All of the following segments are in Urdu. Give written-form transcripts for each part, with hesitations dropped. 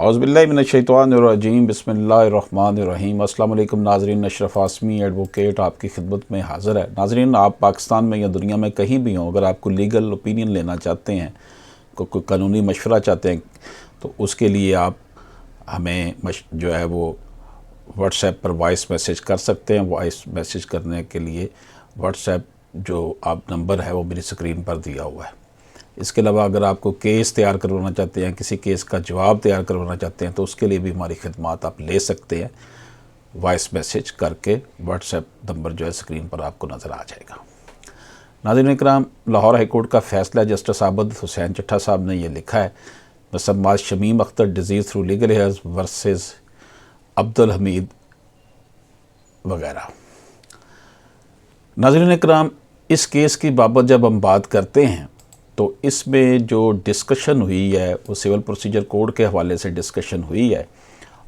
اعوذ باللہ من الشیطان الرجیم بسم اللہ الرحمن الرحیم۔ السلام علیکم ناظرین، اشرف آسمی ایڈوکیٹ آپ کی خدمت میں حاضر ہے۔ ناظرین، آپ پاکستان میں یا دنیا میں کہیں بھی ہوں، اگر آپ کو لیگل اوپینین لینا چاہتے ہیں، کوئی قانونی مشورہ چاہتے ہیں، تو اس کے لیے آپ ہمیں جو ہے وہ واٹس ایپ پر وائس میسیج کر سکتے ہیں۔ وائس میسیج کرنے کے لیے واٹس ایپ جو آپ نمبر ہے وہ میری اسکرین پر دیا ہوا ہے۔ اس کے علاوہ اگر آپ کو کیس تیار کروانا چاہتے ہیں، کسی کیس کا جواب تیار کروانا چاہتے ہیں، تو اس کے لیے بھی ہماری خدمات آپ لے سکتے ہیں۔ وائس میسیج کر کے واٹس ایپ نمبر جو ہے اسکرین پر آپ کو نظر آ جائے گا۔ ناظرین اکرام، لاہور ہائی کورٹ کا فیصلہ جسٹس عابد حسین چٹھا صاحب نے یہ لکھا ہے، مسمات Shamim Akhtar deceased through legal heirs versus Abdul Hamid وغیرہ۔ ناظرین اکرام، اس کیس کی بابت جب ہم بات کرتے ہیں تو اس میں جو ڈسکشن ہوئی ہے وہ سول پروسیجر کوڈ کے حوالے سے ڈسکشن ہوئی ہے،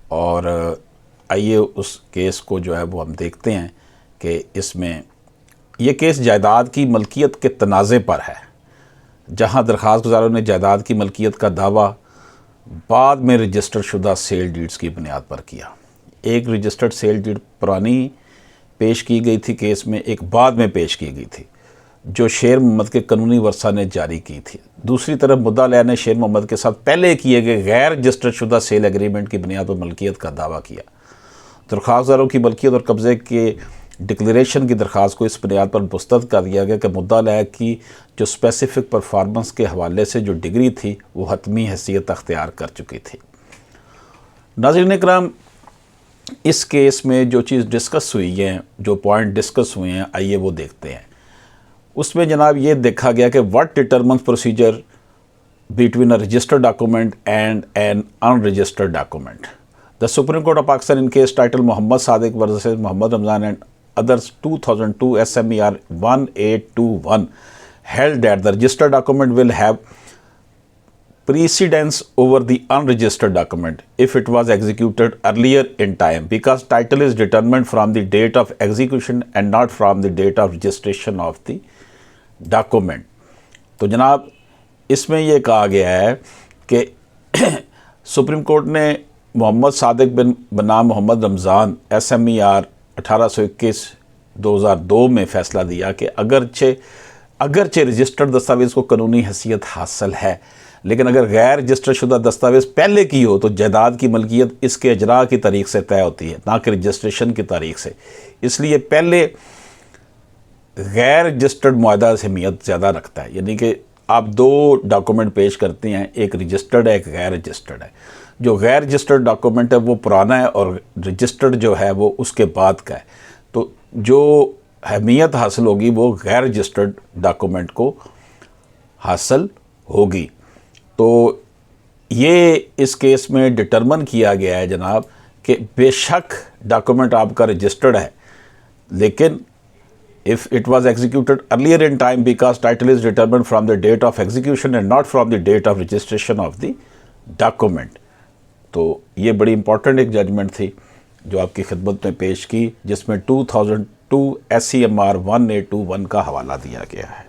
اور آئیے اس کیس کو جو ہے وہ ہم دیکھتے ہیں کہ اس میں یہ کیس جائیداد کی ملکیت کے تنازع پر ہے، جہاں درخواست گزاروں نے جائیداد کی ملکیت کا دعویٰ بعد میں رجسٹر شدہ سیل ڈیڈز کی بنیاد پر کیا۔ ایک رجسٹرڈ سیل ڈیڈ پرانی پیش کی گئی تھی کیس میں، ایک بعد میں پیش کی گئی تھی جو شیر محمد کے قانونی ورثہ نے جاری کی تھی۔ دوسری طرف مدعا علیہ نے شیر محمد کے ساتھ پہلے کیے گئے غیر رجسٹرڈ شدہ سیل ایگریمنٹ کی بنیاد پر ملکیت کا دعویٰ کیا۔ درخواست گزاروں کی ملکیت اور قبضے کے ڈکلیریشن کی درخواست کو اس بنیاد پر مسترد کر دیا گیا کہ مدعا علیہ کی جو اسپیسیفک پرفارمنس کے حوالے سے جو ڈگری تھی وہ حتمی حیثیت اختیار کر چکی تھی۔ ناظرین اکرام، اس کیس میں جو چیز ڈسکس ہوئی ہیں، جو پوائنٹ ڈسکس ہوئے ہیں، آئیے وہ دیکھتے ہیں۔ اس میں جناب یہ دیکھا گیا کہ what determines procedure between a registered document and an unregistered document. The Supreme Court of Pakistan in case title Muhammad Sadiq versus Muhammad Ramzan and others 2002 SMER 1821 held that the registered document will have precedence over the unregistered document if it was executed earlier in time, because title is determined from the date of execution and not from the date of registration of the document۔ تو جناب اس میں یہ کہا گیا ہے کہ سپریم کورٹ نے محمد صادق بنام محمد رمضان SMER 1821/2002 میں فیصلہ دیا کہ اگرچہ رجسٹرڈ دستاویز کو قانونی حیثیت حاصل ہے، لیکن اگر غیر رجسٹر شدہ دستاویز پہلے کی ہو تو جائیداد کی ملکیت اس کے اجراء کی تاریخ سے طے ہوتی ہے، نہ کہ رجسٹریشن کی تاریخ سے۔ اس لیے پہلے غیر رجسٹرڈ معاہدہ اہمیت زیادہ رکھتا ہے، یعنی کہ آپ دو ڈاکومنٹ پیش کرتے ہیں، ایک رجسٹرڈ ہے، ایک غیر رجسٹرڈ ہے۔ جو غیر رجسٹرڈ ڈاکومنٹ ہے وہ پرانا ہے اور رجسٹرڈ جو ہے وہ اس کے بعد کا ہے، تو جو اہمیت حاصل ہوگی وہ غیر رجسٹرڈ ڈاکومنٹ کو حاصل ہوگی۔ تو یہ اس کیس میں ڈٹرمن کیا گیا ہے جناب کہ بے شک ڈاکومنٹ آپ کا رجسٹرڈ ہے، لیکن if it was executed earlier in time because title is determined from the date of execution and not from the date of registration of the document۔ تو یہ بڑی امپورٹنٹ ایک ججمنٹ تھی جو آپ کی خدمت میں پیش کی، جس میں 2002 SCMR 1821 کا حوالہ دیا گیا ہے۔